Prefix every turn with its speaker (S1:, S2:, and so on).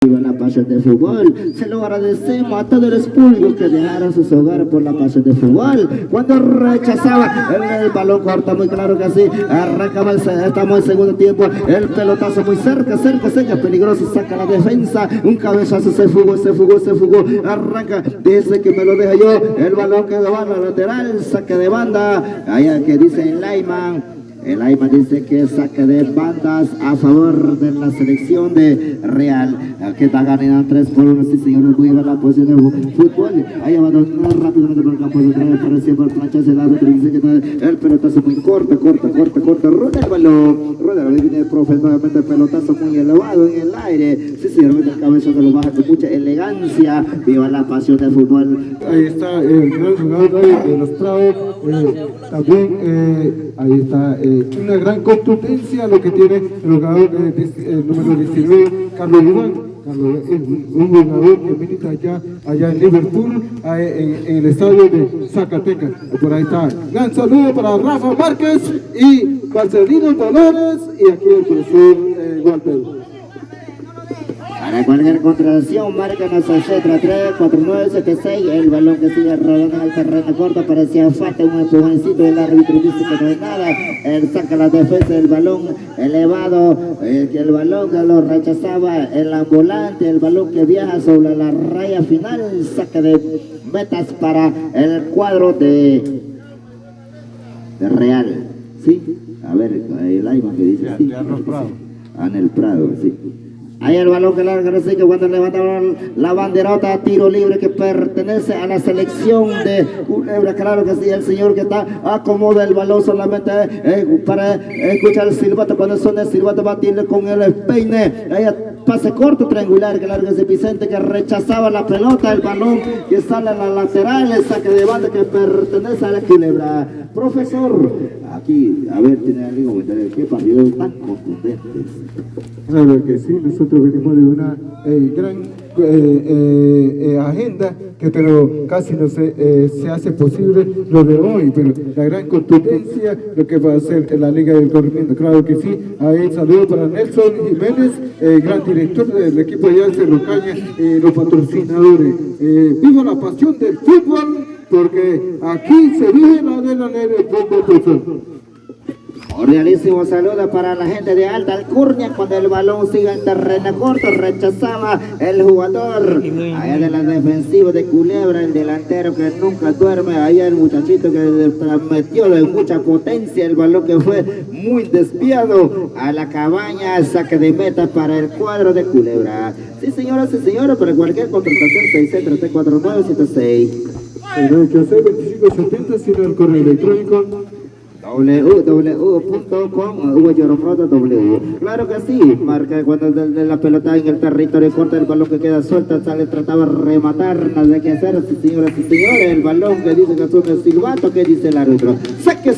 S1: Viva la pasión de fútbol. Se lo agradecemos a todo el público que dejaron sus hogares por la pasión de fútbol. Cuando rechazaba el balón corta, muy claro que sí. Arrancaba, estamos en segundo tiempo. El pelotazo muy cerca, peligroso. Saca la defensa. Un cabezazo, se fugó. Arranca, dice que me lo deja yo. El balón que va a la lateral, saque de banda. Allá que dice el Lyman. El Ayman dice que saque de bandas a favor de la selección de Real, que está ganando 3-1, sí señores, muy bien la posición de fútbol. Ahí va a donar rápidamente por el campo de Real, aparece por planchas el árbitro, dice que el pelotazo muy corta, rueda el balón, viene el profe, nuevamente el pelotazo muy elevado en el aire, sí señor, mete el cabeza, se lo baja con mucha elegancia. Viva la pasión del fútbol.
S2: Ahí está el gran jugador de los Prados, también ahí está una gran contundencia lo que tiene el jugador el número 19, Carlos Iván. Carlos es un jugador que milita allá en Liverpool, en el estadio de Zacatecas. Por ahí está. Gran saludo para Rafa Márquez y Marcelino Dolores y aquí el profesor Walter.
S1: Para cualquier contratación, márcanos al C334976. El balón que sigue rodando en el terreno corto, parecía falta un empujoncito. El árbitro dice que no hay nada. Él saca la defensa del balón elevado. El balón que lo rechazaba el ambulante. El balón que viaja sobre la raya final. Saca de metas para el cuadro de Real. ¿Sí? A ver, el Ayman que dice. Sí, en el Prado, sí. Ahí el balón que larga, así que cuando levantaron la banderota, tiro libre que pertenece a la selección de Culebra. Claro que sí, el señor que está acomoda el balón solamente para escuchar el silbato. Cuando suena el silbato, batirle con el peine. Ahí pase corto, triangular, claro que sí, Vicente que rechazaba la pelota, el balón que sale a la lateral, el saque de banda que pertenece a la Culebra. Profesor, aquí, a ver, tiene algo comentario, ¿qué partidos tan contundentes?
S2: Claro que sí, nosotros venimos de una gran agenda pero casi no se hace posible lo de hoy, pero la gran contundencia, lo que va a hacer en la Liga del Corrimiento, claro que sí. Ahí saludo para Nelson Jiménez, gran director del equipo de Yance Rocaña, los patrocinadores. Viva la pasión del fútbol, porque aquí se vive la adrenalina del fútbol, profesor.
S1: Cordialísimo saludo para la gente de Alta Alcurnia. Cuando el balón sigue en terreno corto, rechazaba el jugador allá de la defensiva de Culebra, el delantero que nunca duerme, allá el muchachito que metió de mucha potencia el balón que fue muy desviado a la cabaña, saque de meta para el cuadro de Culebra. Sí señoras y señores, para cualquier contratación 6634976.
S2: El que hace 2570, sino el correo electrónico
S1: www.com. Claro que sí, marca cuando de la pelota en el territorio corta, el balón que queda suelta, sale, trataba de rematar, nada de que hacer, señoras y señores, el balón que dice que suena el silbato, que dice el árbitro, saque.